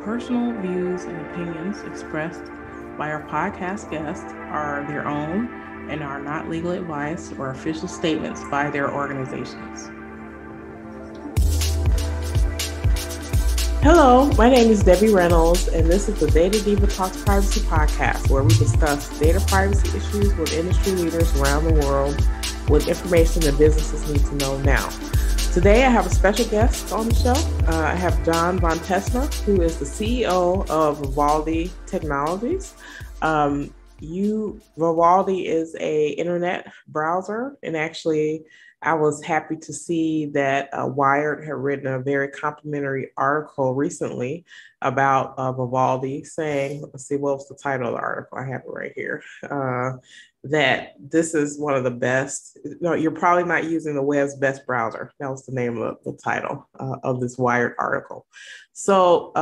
personal views and opinions expressed by our podcast guests are their own and are not legal advice or official statements by their organizations. Hello, my name is Debbie Reynolds, and this is the Data Diva Talks Privacy podcast, where we discuss data privacy issues with industry leaders around the world with information that businesses need to know now. Today, I have a special guest on the show. I have Jon von Techzner, who is the CEO of Vivaldi Technologies. Vivaldi is a internet browser, and actually, I was happy to see that Wired had written a very complimentary article recently about Vivaldi, saying, let's see, what was the title of the article? I have it right here. That this is one of the best. No, you're probably not using the web's best browser. That was the name of the title of this Wired article. So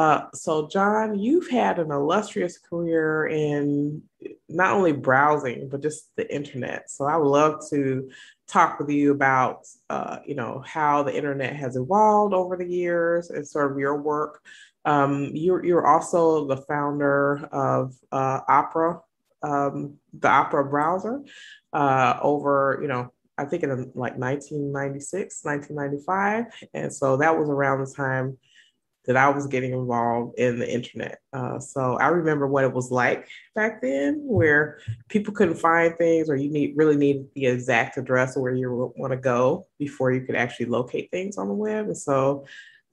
Jon, you've had an illustrious career in not only browsing, but just the internet. So I would love to talk with you about, how the internet has evolved over the years and sort of your work. You're also the founder of Opera, the Opera browser, I think in like 1996, 1995. And so that was around the time that I was getting involved in the internet. So I remember what it was like back then, where people couldn't find things, or you really needed the exact address of where you want to go before you could actually locate things on the web. And so,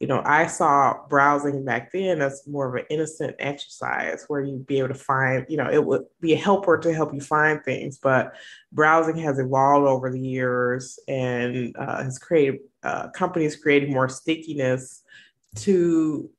I saw browsing back then as more of an innocent exercise where you'd be able to find, it would be a helper to help you find things. But browsing has evolved over the years and has created companies creating more stickiness to,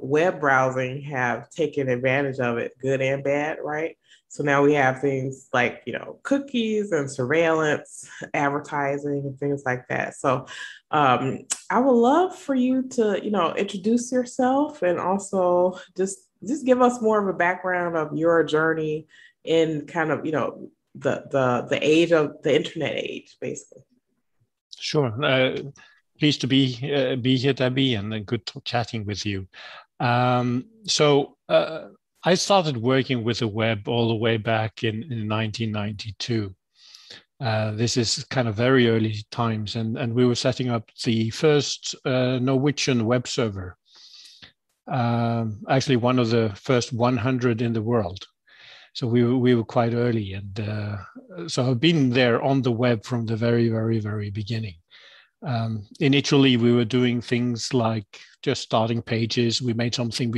web browsing have taken advantage of it, good and bad, right? So now we have things like, cookies and surveillance, advertising, and things like that. So I would love for you to, introduce yourself and also just give us more of a background of your journey in kind of, the age of the internet age, basically. Sure. Pleased to be here, Debbie, and good chatting with you. So I started working with the web all the way back in 1992. This is kind of very early times, and we were setting up the first Norwegian web server, actually one of the first 100 in the world. So we were quite early, and so I've been there on the web from the very, very, very beginning. Initially, we were doing things like just starting pages. We made something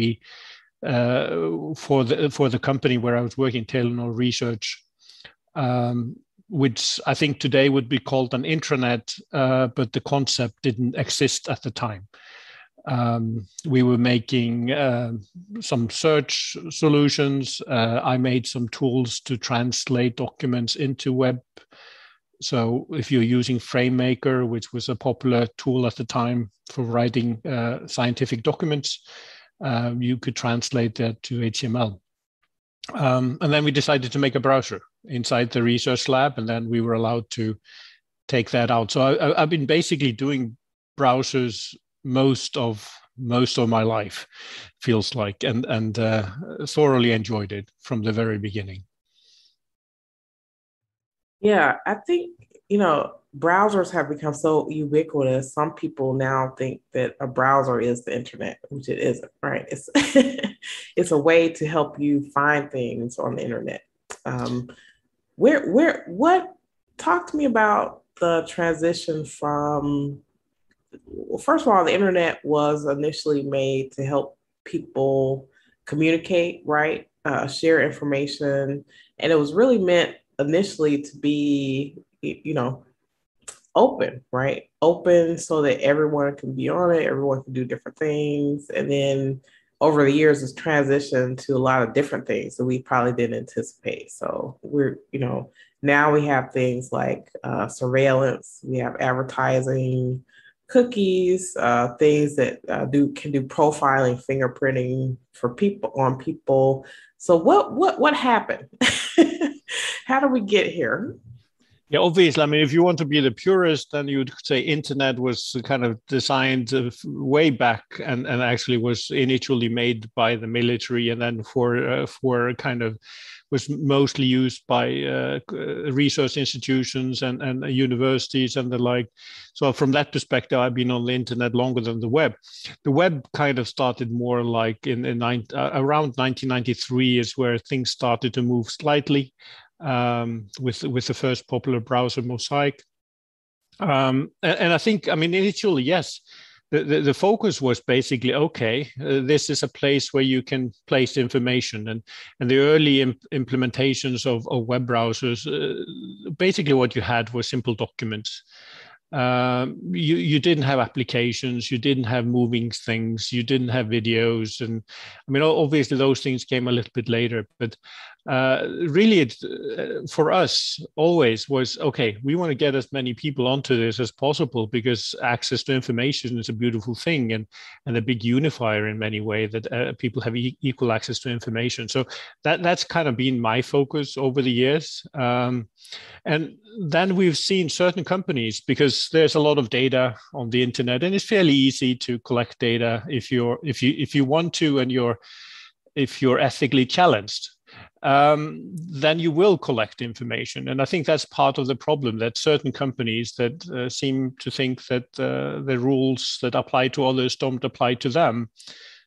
for the company where I was working, Telenor Research, which I think today would be called an intranet, but the concept didn't exist at the time. We were making some search solutions. I made some tools to translate documents into web. So if you're using FrameMaker, which was a popular tool at the time for writing scientific documents, you could translate that to HTML. And then we decided to make a browser inside the research lab, and then we were allowed to take that out. So I've been basically doing browsers most of my life, feels like, and thoroughly enjoyed it from the very beginning. Yeah, I think, browsers have become so ubiquitous. Some people now think that a browser is the internet, which it isn't, right? It's it's a way to help you find things on the internet. Talk to me about the transition from, well, first of all, the internet was initially made to help people communicate, right? Share information. And it was really meant initially to be, open, right? Open so that everyone can be on it, everyone can do different things. And then over the years, it's transitioned to a lot of different things that we probably didn't anticipate. So we're, now we have things like surveillance, we have advertising, cookies, things that can do profiling, fingerprinting for people. So what happened? How do we get here? Yeah, obviously. I mean, if you want to be the purist, then you would say internet was kind of designed way back, and actually was initially made by the military, and then for kind of was mostly used by research institutions and universities and the like. So from that perspective, I've been on the internet longer than the web. The web kind of started more like around 1993 is where things started to move slightly, with the first popular browser, Mosaic. And I think, I mean, initially, yes, the focus was basically, okay, this is a place where you can place information. And the early implementations of web browsers, basically what you had were simple documents. You didn't have applications, you didn't have moving things, you didn't have videos, and I mean, obviously those things came a little bit later. But really, it for us always was, okay, we want to get as many people onto this as possible, because access to information is a beautiful thing, and a big unifier in many ways, that people have equal access to information. So that's kind of been my focus over the years. And then we've seen certain companies, because there's a lot of data on the internet, and it's fairly easy to collect data if you want to, and if you're ethically challenged. Then you will collect information. And I think that's part of the problem, that certain companies that seem to think that the rules that apply to others don't apply to them,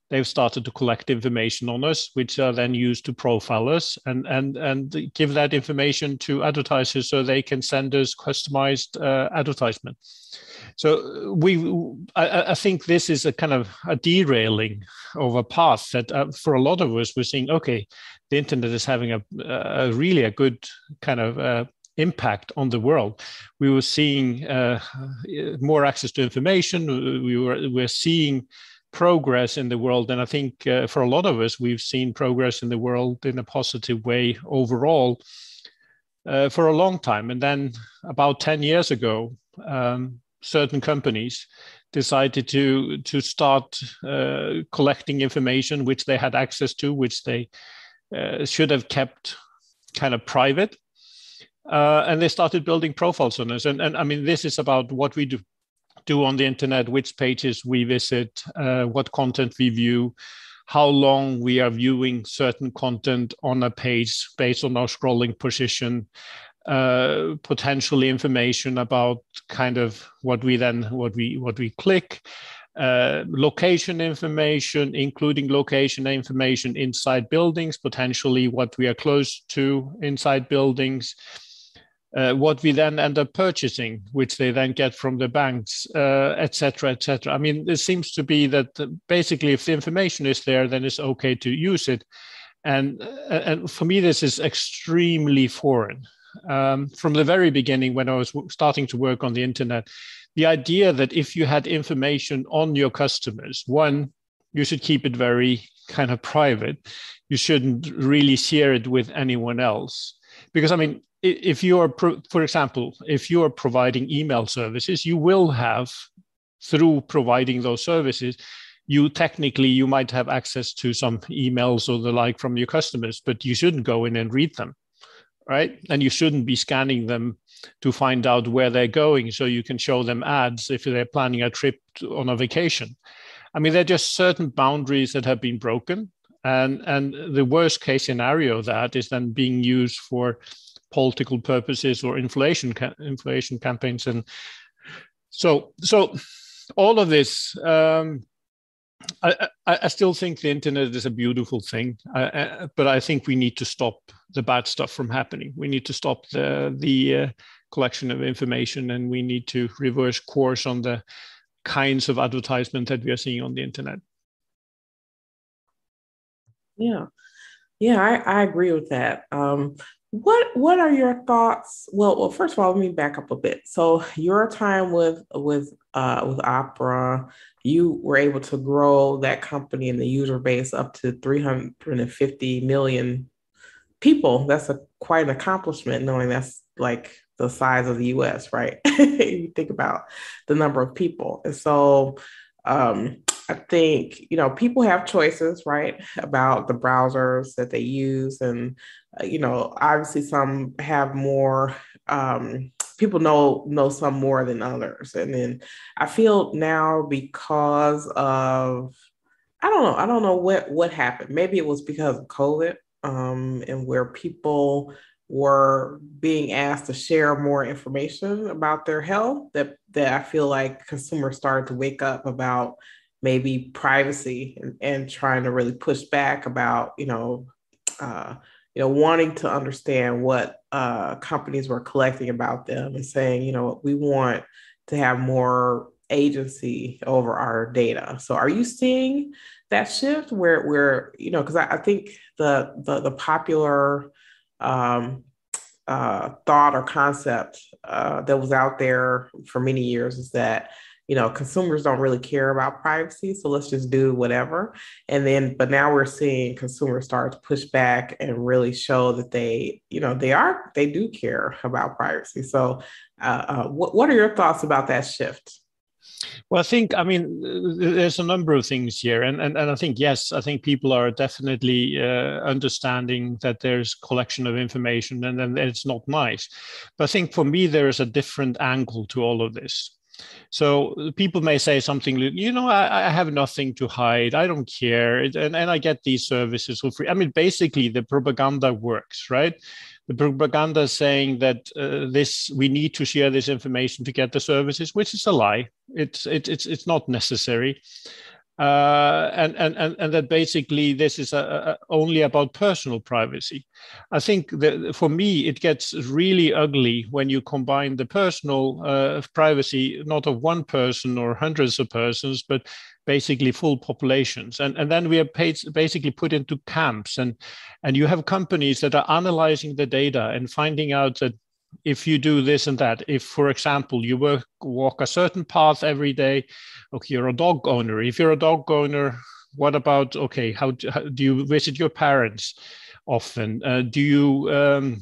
they've started to collect information on us, which are then used to profile us and give that information to advertisers so they can send us customized advertisement. So I think this is a kind of a derailing of a path that for a lot of us, we're seeing, okay, the internet is having a really a good kind of impact on the world. We were seeing more access to information. We're seeing progress in the world. And I think for a lot of us, we've seen progress in the world in a positive way overall for a long time. And then about 10 years ago, certain companies decided to start collecting information which they had access to, which they should have kept kind of private. And they started building profiles on us. And I mean, this is about what we do on the internet, which pages we visit, what content we view, how long we are viewing certain content on a page based on our scrolling position, potentially information about kind of what we click, location information, including location information inside buildings, potentially what we are close to inside buildings, what we then end up purchasing, which they then get from the banks, et cetera, et cetera. I mean, it seems to be that basically if the information is there, then it's okay to use it. And for me, this is extremely foreign. From the very beginning, when I was starting to work on the internet, the idea that if you had information on your customers, one, you should keep it very kind of private. You shouldn't really share it with anyone else. Because, I mean, if you are, for example, if you are providing email services, you will have, through providing those services, you might have access to some emails or the like from your customers, but you shouldn't go in and read them, right? And you shouldn't be scanning them to find out where they're going so you can show them ads if they're planning a trip on a vacation. I mean, there are just certain boundaries that have been broken. And the worst case scenario of that is then being used for political purposes or inflation campaigns. And so all of this, I still think the internet is a beautiful thing, but I think we need to stop the bad stuff from happening. We need to stop the collection of information, and we need to reverse course on the kinds of advertisement that we are seeing on the internet. Yeah, I agree with that. What are your thoughts? Well, first of all, let me back up a bit. So your time with Opera, you were able to grow that company and the user base up to 350 million people. That's quite an accomplishment, knowing that's like the size of the US, right? You think about the number of people. And so I think, people have choices, right, about the browsers that they use. And, obviously some have more people know some more than others. And then I feel now because of I don't know what happened. Maybe it was because of COVID, and where people were being asked to share more information about their health. That I feel like consumers started to wake up about maybe privacy, and trying to really push back about uh, wanting to understand what companies were collecting about them, and saying, we want to have more agency over our data. So are you seeing that shift where because I think the popular um, thought or concept that was out there for many years is that consumers don't really care about privacy, so let's just do whatever. But now we're seeing consumers start to push back and really show that they do care about privacy. So what are your thoughts about that shift? Well, I mean, there's a number of things here. And I think, yes, I think people are definitely understanding that there's collection of information and then it's not nice. But I think for me, there is a different angle to all of this. So people may say something, I have nothing to hide. I don't care. And I get these services for free. I mean, basically, the propaganda works, right? The propaganda is saying that we need to share this information to get the services, which is a lie. It's not necessary. And that basically this is only about personal privacy. I think that for me, it gets really ugly when you combine the personal privacy, not of one person or hundreds of persons, but basically full populations. And then we are basically put into camps. And you have companies that are analyzing the data and finding out that if you do this and that, if, for example, you walk a certain path every day, okay, you're a dog owner. If you're a dog owner, what about, okay, how do you visit your parents often? Do you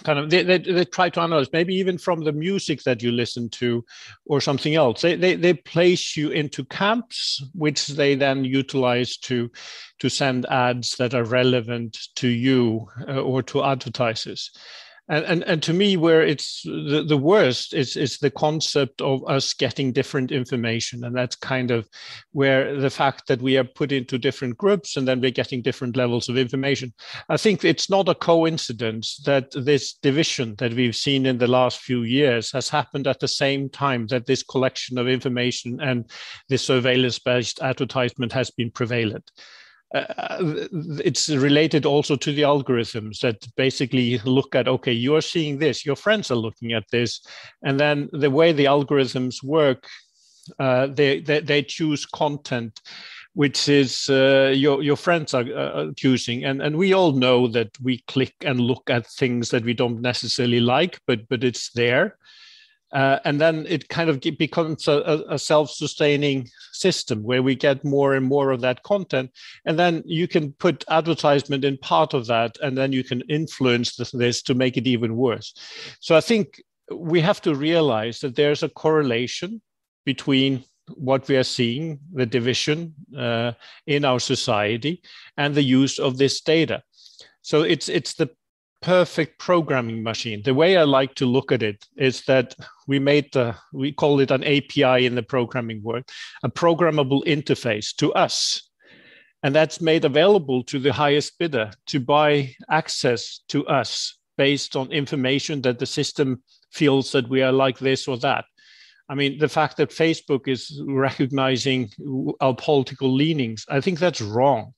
they try to analyze, maybe even from the music that you listen to or something else. They place you into camps, which they then utilize to send ads that are relevant to you or to advertisers. And to me, where it's the worst is the concept of us getting different information. And that's kind of where the fact that we are put into different groups and then we're getting different levels of information. I think it's not a coincidence that this division that we've seen in the last few years has happened at the same time that this collection of information and this surveillance-based advertisement has been prevalent. It's related also to the algorithms that basically look at, okay, you are seeing this, your friends are looking at this, and then the way the algorithms work, they choose content which is your friends are choosing, and we all know that we click and look at things that we don't necessarily like, but it's there. And then it kind of becomes a self-sustaining system where we get more and more of that content. And then you can put advertisement in part of that, and then you can influence this to make it even worse. So I think we have to realize that there's a correlation between what we are seeing, the division in our society, and the use of this data. So it's the perfect programming machine. The way I like to look at it is that we call it an API in the programming world, a programmable interface to us. And that's made available to the highest bidder to buy access to us based on information that the system feels that we are like this or that. I mean, the fact that Facebook is recognizing our political leanings, I think that's wrong.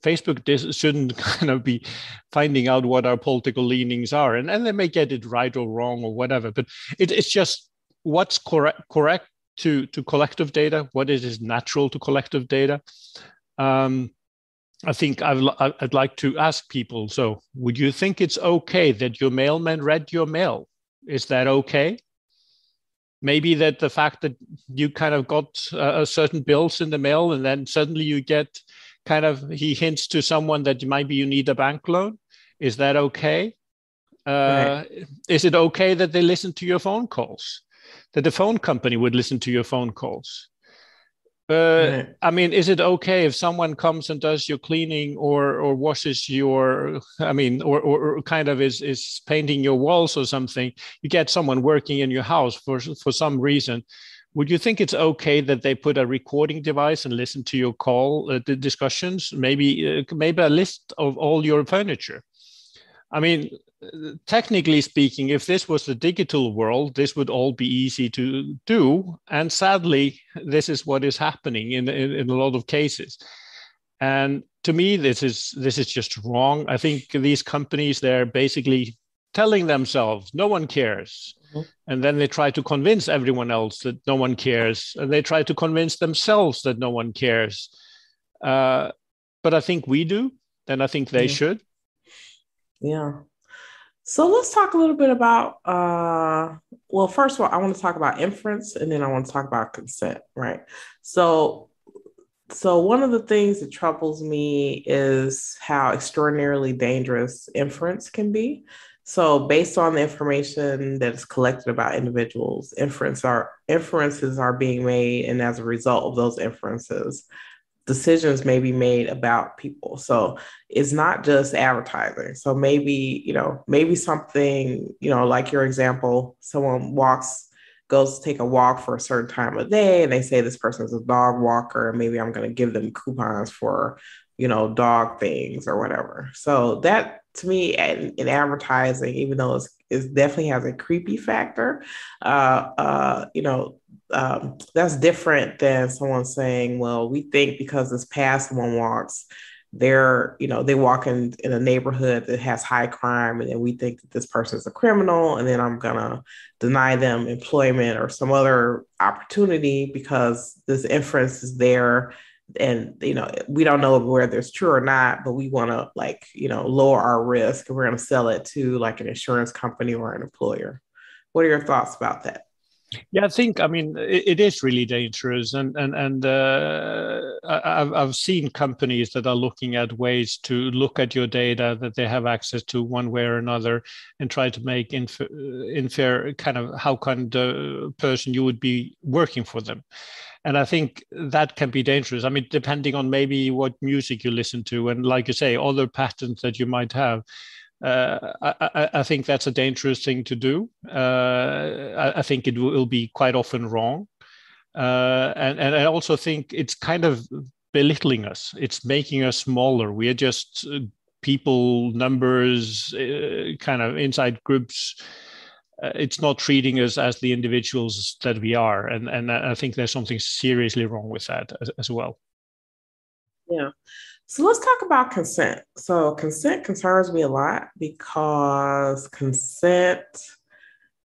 Facebook shouldn't kind of be finding out what our political leanings are. And they may get it right or wrong or whatever, but it's just what's correct to collective data, what is natural to collective data. I think I'd like to ask people, so would you think it's okay that your mailman read your mail? Is that okay? Maybe that the fact that you kind of got certain bills in the mail and then suddenly you get he hints to someone that maybe you need a bank loan. Is that okay? Right. Is it okay that they listen to your phone calls? That the phone company would listen to your phone calls? Right. I mean, is it okay if someone comes and does your cleaning or washes your, I mean, or kind of is painting your walls or something? You get someone working in your house for some reason. Would you think it's okay that they put a recording device and listen to your call, the discussions? Maybe a list of all your furniture. I mean, technically speaking, if this was the digital world, this would all be easy to do. And sadly, this is what is happening in a lot of cases. And to me, this is just wrong. I think these companies, they're basically telling themselves no one cares. Mhm. And then they try to convince everyone else that no one cares. And they try to convince themselves that no one cares. Uh, but I think we do, and I think they Yeah. should. Yeah. So let's talk a little bit about, well, first of all, I want to talk about inference and then I want to talk about consent, right? So, so one of the things that troubles me is how extraordinarily dangerous inference can be. So based on the information that is collected about individuals, inferences are being made, and as a result of those inferences, decisions may be made about people. So it's not just advertising. So maybe, maybe something, like your example, someone goes to take a walk for a certain time of day and they say this person is a dog walker, and maybe I'm going to give them coupons for, dog things or whatever. So that to me in advertising, even though it definitely has a creepy factor, that's different than someone saying, well, we think because this past someone walks, they walk in a neighborhood that has high crime, and then we think that this person is a criminal, and then I'm gonna deny them employment or some other opportunity because this inference is there. And we don't know whether it's true or not, but we want to, like, lower our risk, and we're going to sell it to like an insurance company or an employer. What are your thoughts about that? Yeah, I think, I mean, it is really dangerous, and I've seen companies that are looking at ways to look at your data that they have access to one way or another, and try to make infer kind of how kind the person you would be working for them. And I think that can be dangerous. I mean, depending on maybe what music you listen to, and like you say, other patterns that you might have. I think that's a dangerous thing to do. I think it will be quite often wrong. And I also think it's kind of belittling us. It's making us smaller. We are just people, numbers, kind of inside groups. It's not treating us as the individuals that we are. And I think there's something seriously wrong with that as well. Yeah. So let's talk about consent. So consent concerns me a lot because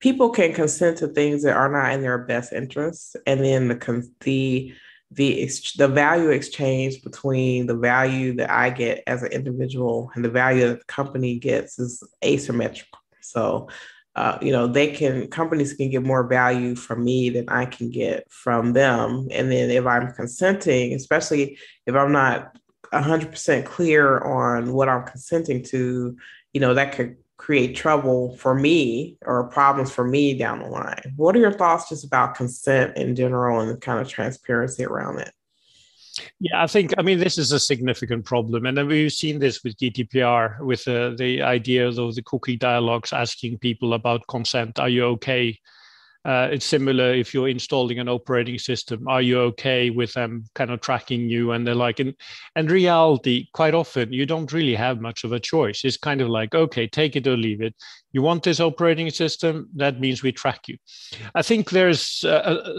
people can consent to things that are not in their best interests, and then the value exchange between the value that I get as an individual and the value that the company gets is asymmetrical. So, companies can get more value from me than I can get from them. And then if I'm consenting, especially if I'm not 100% clear on what I'm consenting to, that could create trouble for me or problems for me down the line. What are your thoughts just about consent in general and the kind of transparency around it? Yeah, I think, I mean, this is a significant problem. And then we've seen this with GDPR, with the idea of the cookie dialogues asking people about consent. Are you okay? It's similar if you're installing an operating system. Are you okay with them kind of tracking you? And they're like, in reality, quite often you don't really have much of a choice. It's kind of like, okay, take it or leave it. You want this operating system? That means we track you. I think there's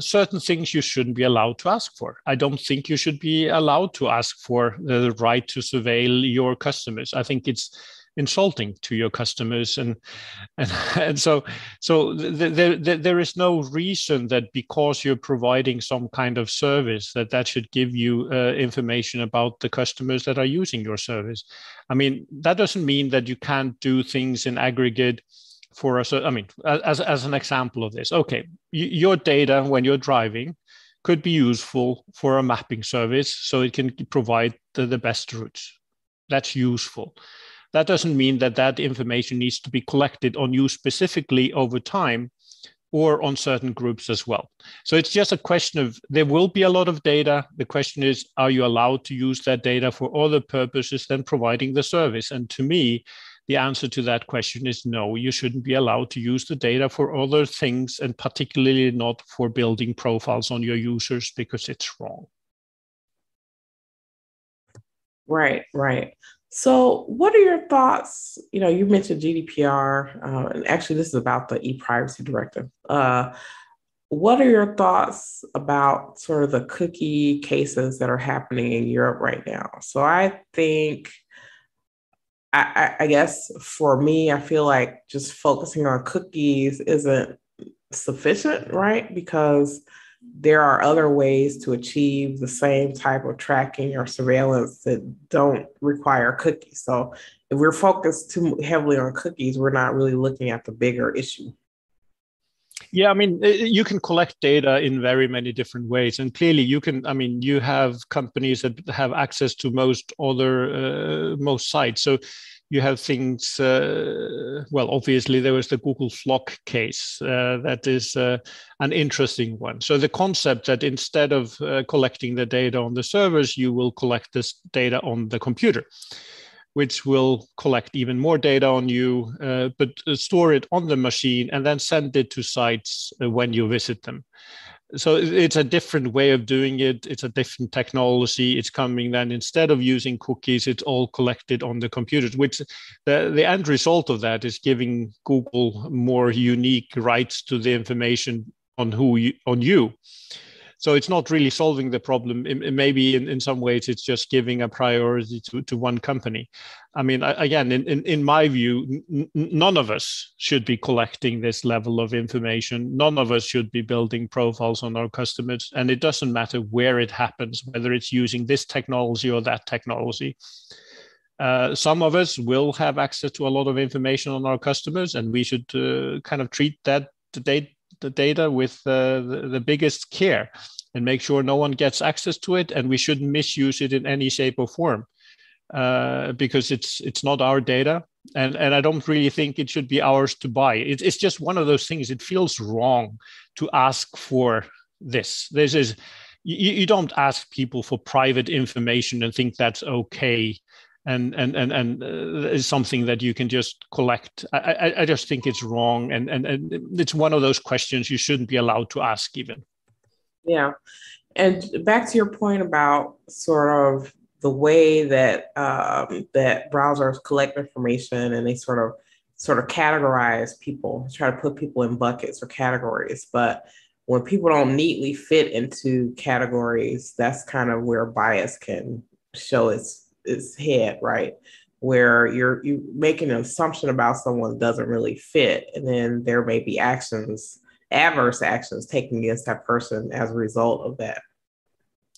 certain things you shouldn't be allowed to ask for. I don't think you should be allowed to ask for the right to surveil your customers. I think it's insulting to your customers, and and there is no reason that because you're providing some kind of service that should give you information about the customers that are using your service. I mean, that doesn't mean that you can't do things in aggregate for us. I mean, as an example of this, okay, your data when you're driving could be useful for a mapping service, so it can provide the best routes. That's useful. That doesn't mean that that information needs to be collected on you specifically over time or on certain groups as well. So it's just a question of, there will be a lot of data. The question is, are you allowed to use that data for other purposes than providing the service? And to me, the answer to that question is no, you shouldn't be allowed to use the data for other things, and particularly not for building profiles on your users, because it's wrong. Right, right. So, what are your thoughts? You know, you mentioned GDPR, and actually, this is about the e-privacy directive. What are your thoughts about sort of the cookie cases that are happening in Europe right now? So, I think, I guess for me, I feel like just focusing on cookies isn't sufficient, right? Because there are other ways to achieve the same type of tracking or surveillance that don't require cookies. So if we're focused too heavily on cookies, we're not really looking at the bigger issue. Yeah, I mean, you can collect data in very many different ways. And clearly you can, I mean, you have companies that have access to most sites. So you have things, well, obviously there was the Google Flock case. That is an interesting one. So the concept that instead of collecting the data on the servers, you will collect this data on the computer, which will collect even more data on you, but store it on the machine and then send it to sites when you visit them. So it's a different way of doing it. It's a different technology. It's coming then, instead of using cookies, it's all collected on the computers, which the end result of that is giving Google more unique rights to the information on you. So it's not really solving the problem. Maybe in some ways, it's just giving a priority to one company. I mean, again, in my view, none of us should be collecting this level of information. None of us should be building profiles on our customers. And it doesn't matter where it happens, whether it's using this technology or that technology. Some of us will have access to a lot of information on our customers, and we should kind of treat that the data with the biggest care and make sure no one gets access to it, and we shouldn't misuse it in any shape or form, because it's not our data, and I don't really think it should be ours to buy. It's just one of those things. It feels wrong to ask for this. This is, you don't ask people for private information and think that's okay. And is something that you can just collect. I just think it's wrong, and it's one of those questions you shouldn't be allowed to ask even. Yeah, and back to your point about sort of the way that that browsers collect information, and they sort of categorize people, try to put people in buckets or categories, but when people don't neatly fit into categories, that's kind of where bias can show its head, right? Where you make an assumption about someone that doesn't really fit, and then there may be adverse actions taken against that person as a result of that.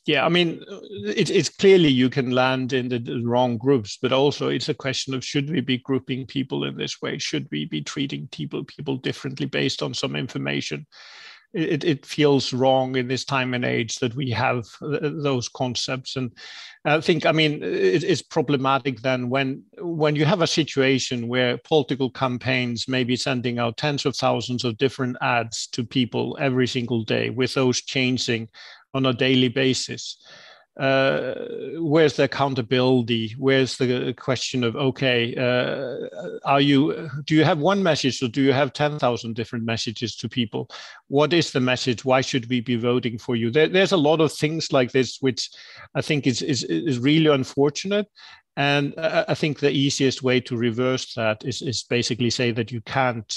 Yeah, I mean, it's clearly you can land in the wrong groups, but also it's a question of, should we be grouping people in this way? Should we be treating people differently based on some information? It feels wrong in this time and age that we have those concepts. And I think, I mean, it's problematic then when you have a situation where political campaigns may be sending out tens of thousands of different ads to people every single day, with those changing on a daily basis. Where's the accountability? Where's the question of, okay, do you have one message, or do you have 10,000 different messages to people? What is the message? Why should we be voting for you? There's a lot of things like this, which I think is really unfortunate. And I think the easiest way to reverse that is basically say that you can't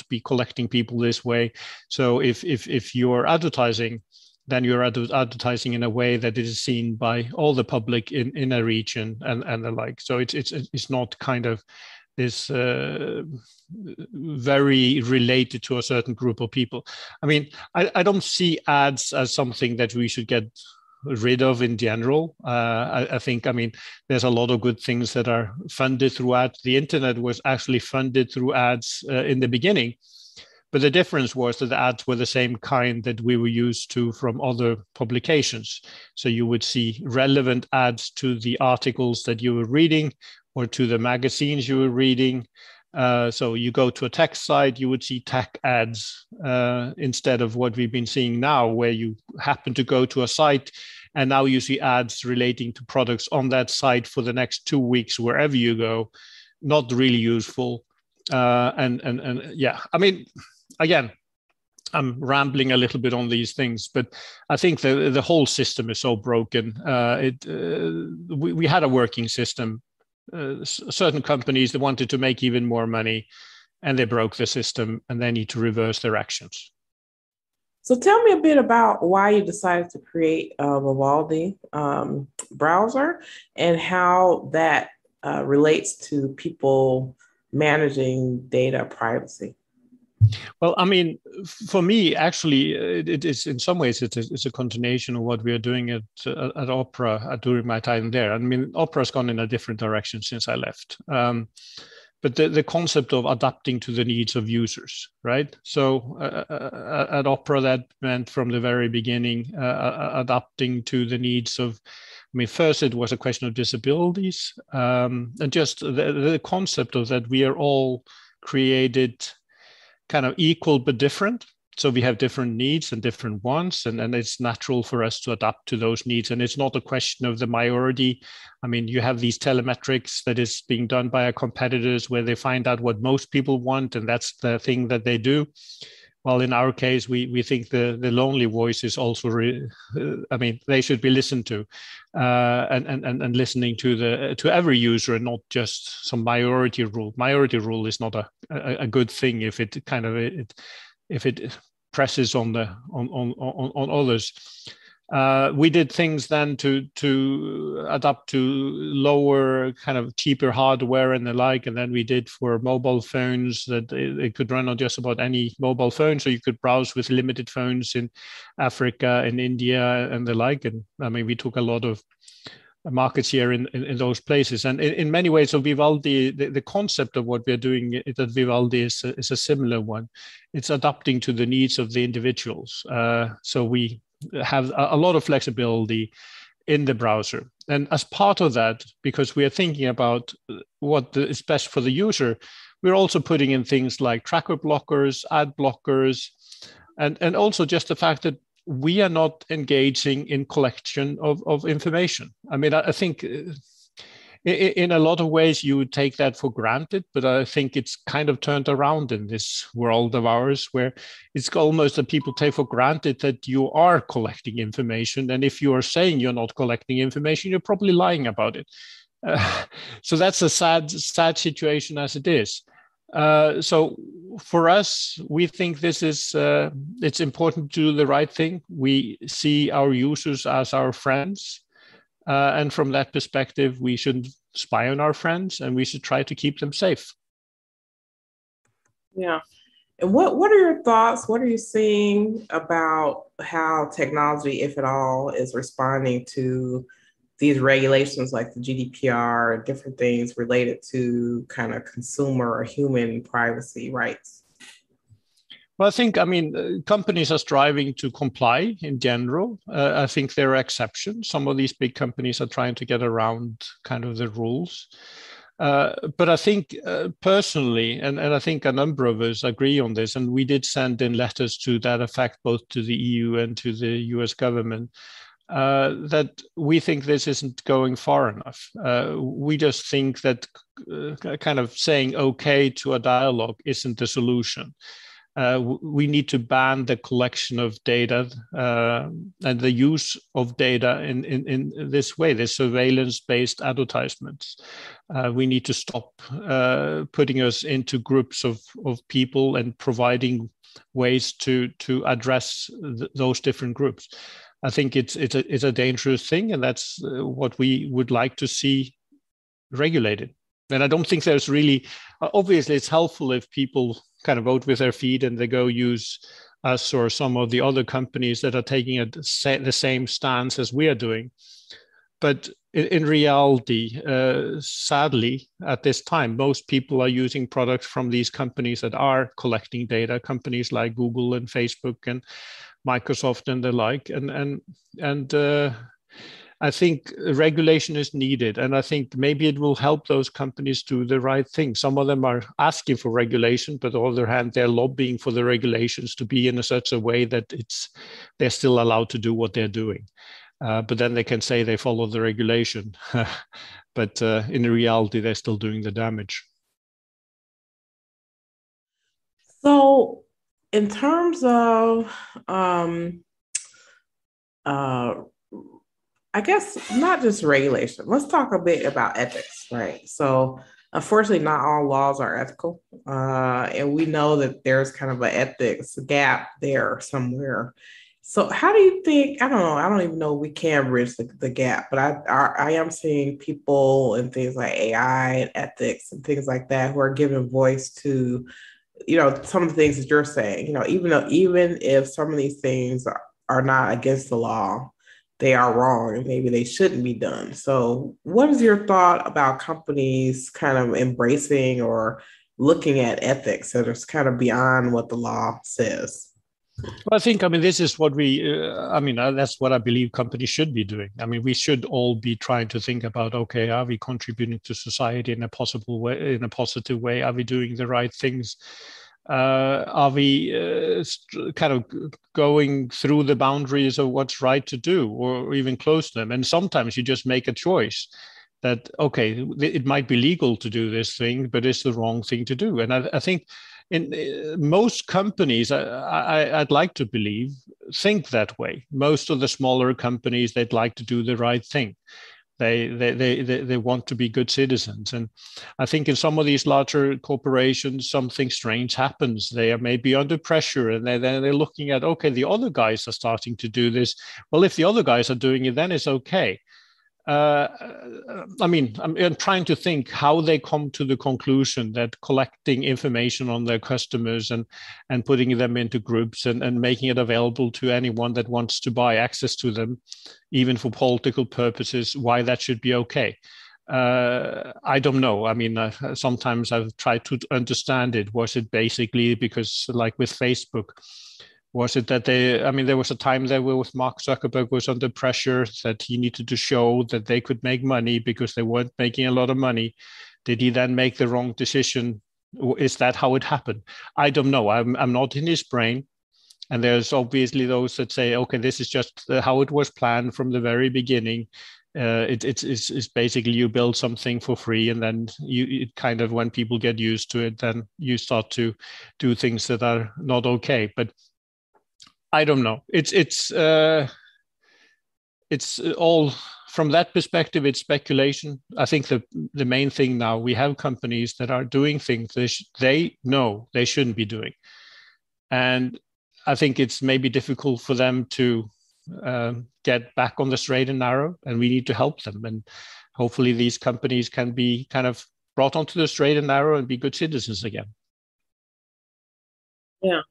be collecting people this way. So if you're advertising, then you're advertising in a way that it is seen by all the public in a region and the like. So it's not kind of this very related to a certain group of people. I mean, I don't see ads as something that we should get rid of in general. I think, I mean, there's a lot of good things that are funded through ads. The internet was actually funded through ads in the beginning. But the difference was that the ads were the same kind that we were used to from other publications. So you would see relevant ads to the articles that you were reading or to the magazines you were reading. So you go to a tech site, you would see tech ads instead of what we've been seeing now, where you happen to go to a site and now you see ads relating to products on that site for the next 2 weeks, wherever you go. Not really useful. And yeah, I mean, again, I'm rambling a little bit on these things, but I think the whole system is so broken. We had a working system. Certain companies, they wanted to make even more money, and they broke the system, and they need to reverse their actions. So tell me a bit about why you decided to create a Vivaldi browser and how that relates to people managing data privacy. Well, I mean, for me, actually, it is in some ways it's a continuation of what we are doing at Opera during my time there. I mean, Opera has gone in a different direction since I left. But the concept of adapting to the needs of users, right? So at Opera, that meant from the very beginning, adapting to the needs of, I mean, first it was a question of disabilities, and just the concept of that we are all created kind of equal but different. So we have different needs and different wants, and it's natural for us to adapt to those needs. And it's not a question of the majority. I mean, you have these telemetrics that is being done by our competitors where they find out what most people want, and that's the thing that they do. Well, in our case, we think the lonely voice is also, I mean, they should be listened to, and listening to every user and not just some minority rule. Minority rule is not a good thing if it kind of if it presses on others. We did things then to adapt to lower kind of cheaper hardware and the like, and then we did for mobile phones that it could run on just about any mobile phone, so you could browse with limited phones in Africa and India and the like. And I mean, we took a lot of markets here in those places. And in many ways, so Vivaldi, the concept of what we're doing at Vivaldi is a similar one. It's adapting to the needs of the individuals. So we have a lot of flexibility in the browser. And as part of that, because we are thinking about what is best for the user, we're also putting in things like tracker blockers, ad blockers, and also just the fact that we are not engaging in collection of information. I mean, I think in a lot of ways you would take that for granted, but I think it's kind of turned around in this world of ours where it's almost that people take for granted that you are collecting information. And if you are saying you're not collecting information, you're probably lying about it. So that's a sad situation as it is. So for us, we think this is, it's important to do the right thing. We see our users as our friends. And from that perspective, we shouldn't spy on our friends and we should try to keep them safe. Yeah. And what are your thoughts? What are you seeing about how technology, if at all, is responding to these regulations like the GDPR and different things related to kind of consumer or human privacy rights? Well, I think, I mean, companies are striving to comply in general. I think there are exceptions. Some of these big companies are trying to get around kind of the rules. But I think personally, and I think a number of us agree on this, and we did send in letters to that effect, both to the EU and to the US government, that we think this isn't going far enough. We just think that kind of saying okay to a dialogue isn't the solution. We need to ban the collection of data and the use of data in this way, the surveillance-based advertisements. We need to stop putting us into groups of people and providing ways to address those different groups. I think it's a dangerous thing, and that's what we would like to see regulated. And I don't think there's really, obviously it's helpful if people kind of vote with their feet and they go use us or some of the other companies that are taking the same stance as we are doing. But in reality, sadly, at this time, most people are using products from these companies that are collecting data, companies like Google and Facebook and Microsoft and the like. And I think regulation is needed. And I think maybe it will help those companies do the right thing. Some of them are asking for regulation, but on the other hand, they're lobbying for the regulations to be in such a way that they're still allowed to do what they're doing. But then they can say they follow the regulation. But in reality, they're still doing the damage. So, in terms of, uh, I guess not just regulation, let's talk a bit about ethics, right? So, unfortunately, not all laws are ethical. And we know that there's kind of an ethics gap there somewhere. So, how do you think? I don't know. I don't even know if we can bridge the gap, but I am seeing people and things like AI and ethics and things like that who are giving voice to, some of the things that you're saying, even if some of these things are not against the law, they are wrong and maybe they shouldn't be done. So what is your thought about companies kind of embracing or looking at ethics that is kind of beyond what the law says? Well, I mean, this is what that's what I believe companies should be doing. I mean, we should all be trying to think about, okay, are we contributing to society in a possible way, in a positive way? Are we doing the right things? Are we kind of going through the boundaries of what's right to do or even close to them? And sometimes you just make a choice that, okay, it might be legal to do this thing, but it's the wrong thing to do. And I think in most companies, I'd like to believe, think that way. Most of the smaller companies, they'd like to do the right thing. They want to be good citizens. And I think in some of these larger corporations, something strange happens. They are maybe under pressure and they're looking at, okay, the other guys are starting to do this. Well, if the other guys are doing it, then it's okay. I mean, I'm trying to think how they come to the conclusion that collecting information on their customers and putting them into groups and making it available to anyone that wants to buy access to them, even for political purposes, why that should be okay. I don't know. I mean, sometimes I've tried to understand it. Was it basically because, like with Facebook, was it that there was a time there where with Mark Zuckerberg was under pressure that he needed to show that they could make money because they weren't making a lot of money. Did he then make the wrong decision? Is that how it happened? I don't know. I'm not in his brain. And there's obviously those that say, okay, this is just how it was planned from the very beginning. It's basically you build something for free, and then it kind of, when people get used to it, then you start to do things that are not okay. But I don't know. It's all from that perspective. It's speculation. I think the main thing now, we have companies that are doing things they know they shouldn't be doing, and I think it's maybe difficult for them to get back on the straight and narrow, and we need to help them. And hopefully, these companies can be kind of brought onto the straight and narrow and be good citizens again. Yeah.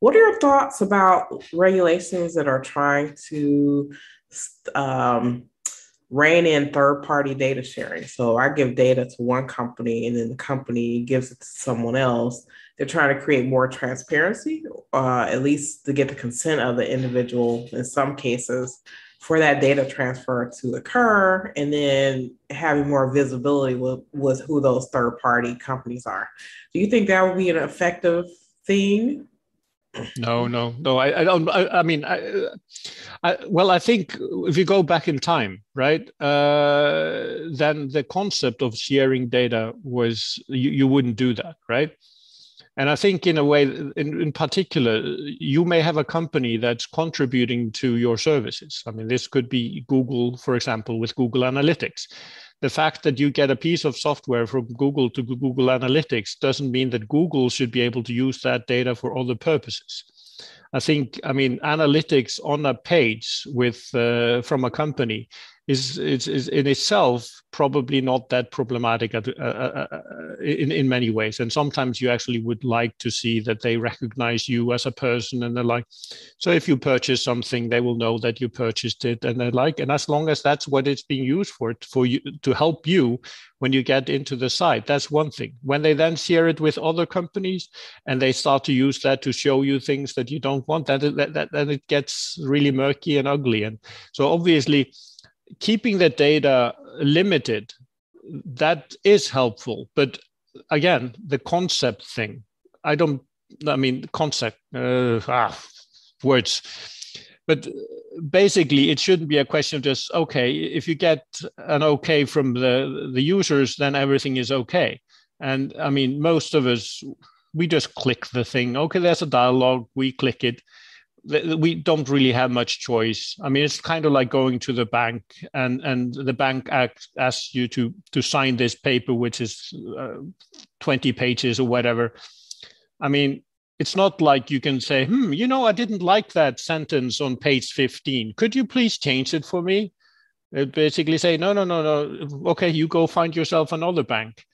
What are your thoughts about regulations that are trying to um, rein in third-party data sharing? So I give data to one company and then the company gives it to someone else. They're trying to create more transparency, at least to get the consent of the individual in some cases for that data transfer to occur, and then having more visibility with who those third-party companies are. Do you think that would be an effective thing? No. I don't. I mean, well, I think if you go back in time, right, then the concept of sharing data was you wouldn't do that, right? And I think in a way, in particular, you may have a company that's contributing to your services. I mean, this could be Google, for example, with Google Analytics. The fact that you get a piece of software from Google to Google Analytics doesn't mean that Google should be able to use that data for other purposes. I mean, analytics on a page with from a company is in itself probably not that problematic in many ways. And sometimes you actually would like to see that they recognize you as a person, and they're like, so if you purchase something, they will know that you purchased it, and they're like, and as long as that's what it's being used for you to help you when you get into the site, that's one thing. When they then share it with other companies and they start to use that to show you things that you don't want, then it gets really murky and ugly. And so obviously, keeping the data limited, that is helpful. But again, the concept thing, concept, words. But basically, it shouldn't be a question of just, okay, if you get an okay from the users, then everything is okay. And I mean, most of us, we just click the thing. Okay, there's a dialogue, we click it. We don't really have much choice. I mean, it's kind of like going to the bank and the bank asks you to sign this paper, which is 20 pages or whatever. I mean, it's not like you can say, I didn't like that sentence on page 15. Could you please change it for me? It basically say, no. Okay, you go find yourself another bank.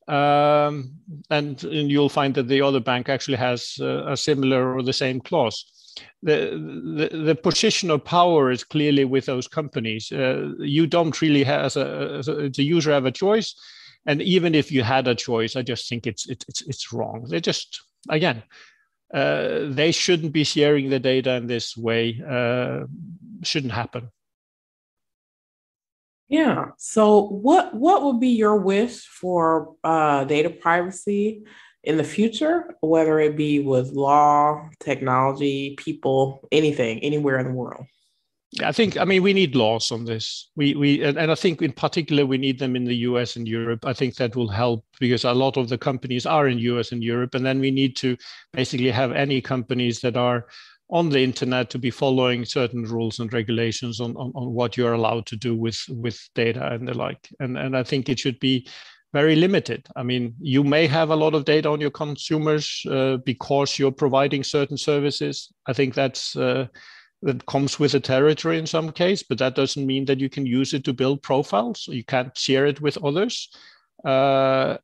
And you'll find that the other bank actually has a similar or the same clause. The position of power is clearly with those companies. You don't really have, as a user, have a choice. And even if you had a choice, I just think it's wrong. They're just, again, they shouldn't be sharing the data in this way. Shouldn't happen. Yeah. So what would be your wish for data privacy in the future, whether it be with law, technology, people, anything, anywhere in the world? I mean, we need laws on this. And I think in particular, we need them in the US and Europe. I think that will help because a lot of the companies are in US and Europe. And then we need to basically have any companies that are on the internet to be following certain rules and regulations on what you're allowed to do with data and the like. And I think it should be very limited. I mean, you may have a lot of data on your consumers because you're providing certain services. I think that comes with the territory in some case, but that doesn't mean that you can use it to build profiles. You can't share it with others. So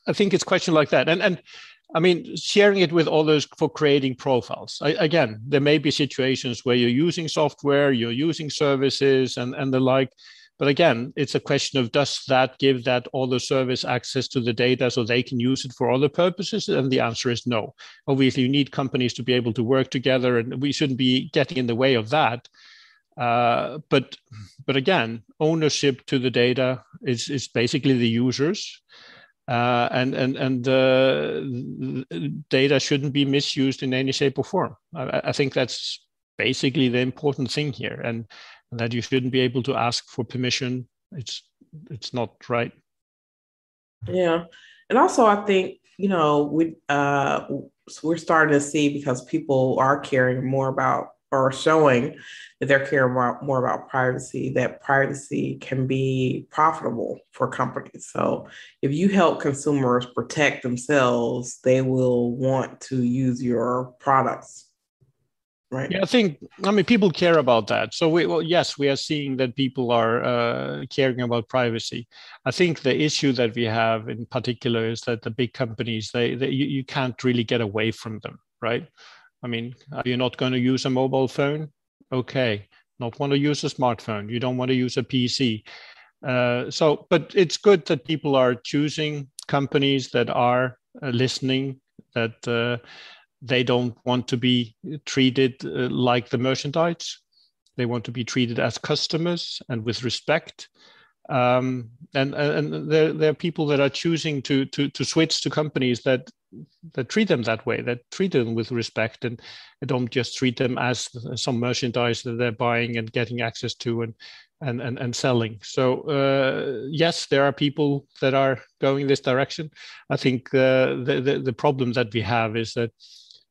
I think it's a question like that. And I mean, sharing it with others for creating profiles. Again, there may be situations where you're using software, you're using services and the like. But again, it's a question of, does that give that other service access to the data so they can use it for other purposes? And the answer is no. Obviously, you need companies to be able to work together, and we shouldn't be getting in the way of that. But again, ownership to the data is basically the users. And data shouldn't be misused in any shape or form. I think that's basically the important thing here, and that you shouldn't be able to ask for permission. It's not right. Yeah, and also I think we're starting to see, because people are caring more about, or showing that they're caring more about privacy, that privacy can be profitable for companies. So if you help consumers protect themselves, they will want to use your products. Right. Yeah, I mean, people care about that. So yes, we are seeing that people are caring about privacy. I think the issue that we have in particular is that the big companies, you can't really get away from them, right? I mean, are you not going to use a mobile phone? Okay. Not want to use a smartphone. You don't want to use a PC. But it's good that people are choosing companies that are listening, that they don't want to be treated like the merchandise. They want to be treated as customers and with respect. And there are people that are choosing to switch to companies that treat them that way, that treat them with respect, and don't just treat them as some merchandise that they're buying and getting access to and selling. So yes, there are people that are going this direction. I think the problem that we have is that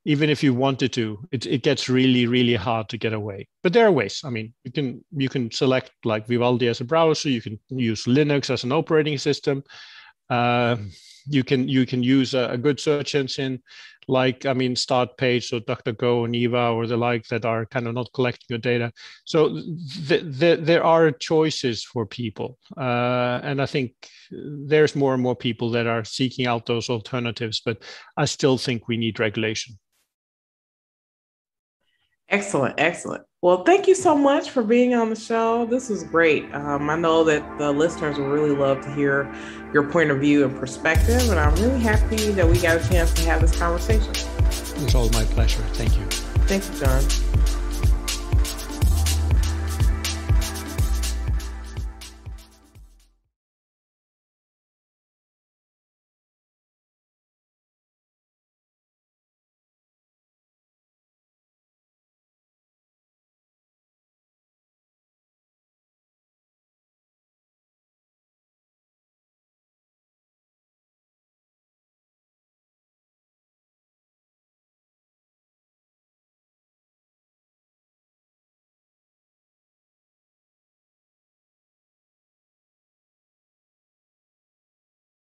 even if you wanted to, it gets really, really hard to get away. But there are ways. I mean, you can select like Vivaldi as a browser. You can use Linux as an operating system. You can use a good search engine like, I mean, Startpage or DuckDuckGo or Niva or the like that are kind of not collecting your data. So there are choices for people. And I think there's more and more people that are seeking out those alternatives, but I still think we need regulation. Excellent, excellent. Well, thank you so much for being on the show. This was great. I know that the listeners will really love to hear your point of view and perspective, and I'm really happy that we got a chance to have this conversation. It was all my pleasure. Thank you. Thank you, Jon.